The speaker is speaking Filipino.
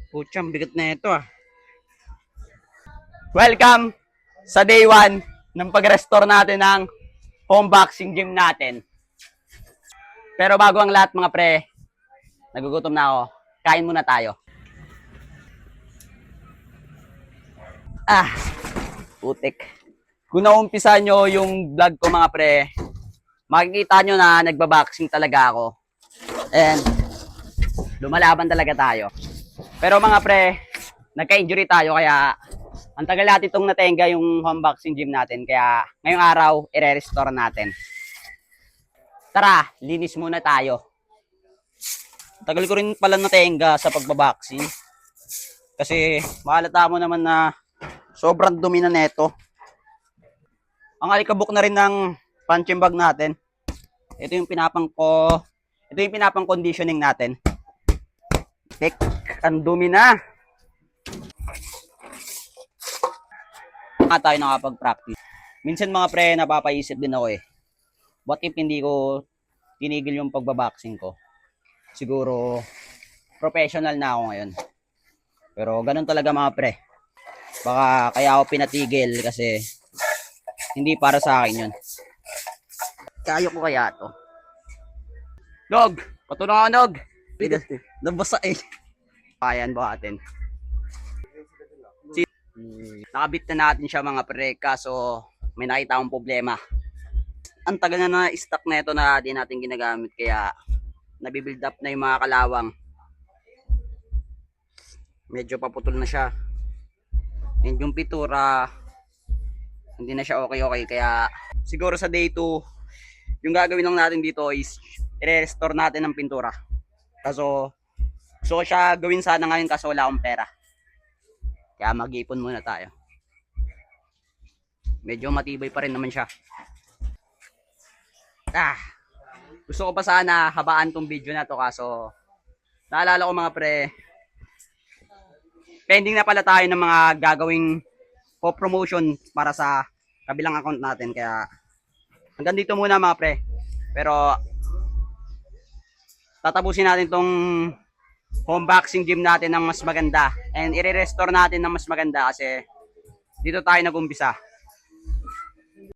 Putsang bigat na ito ah. Welcome sa day 1 ng pag-restore natin ng home boxing gym natin. Pero bago ang lahat mga pre, nagugutom na ako. Kain muna tayo. Putik. Kung naumpisa nyo yung vlog ko mga pre, makikita nyo na nagbaboxing talaga ako. And lumalaban talaga tayo. Pero mga pre, nagka-injury tayo kaya ang tagal natin itong natenga yung home boxing gym natin. Kaya ngayong araw, i-restore natin. Tara, linis muna tayo. Tagal ko rin pala natenga sa pagbaboxing. Kasi mahalata mo naman na sobrang dumi na neto. Ang alikabok na rin ng punching bag natin. Ito yung pinapang conditioning natin. Tek, ang dumi na. Tayo nakapag-practice. Minsan mga pre, napapaisip din ako eh. What if hindi ko tinigil yung pagbaboxing ko? Siguro, professional na ako ngayon. Pero ganun talaga mga pre. Baka kaya ako pinatigil kasi hindi para sa akin yun. Kaya ko kaya to. Nog! Patunaw ka, Nog! Nabasa eh. Kayan ba atin? Nakabit na natin siya mga pre, kaso may nakita akong problema. Ang tagal na na-stock na ito na di natin ginagamit kaya nabibuild up na yung mga kalawang. Medyo paputol na siya. And yung pitura, hindi na siya okay kaya siguro sa day 2, yung gagawin lang natin dito is i-restore natin ng pintura. Kaso gusto ko siya gawin sana ngayon kaso wala akong pera. Kaya mag-ipon muna tayo. Medyo matibay pa rin naman siya. Gusto ko pa sana habaan tong video na to kaso naalala ko mga pre, pending na pala tayo ng mga gagawing co-promotion para sa kabilang account natin. Kaya hanggang dito muna mga pre. Pero tatapusin natin tong home boxing gym natin ng mas maganda and i-restore natin ng mas maganda kasi dito tayo nag-umpisa.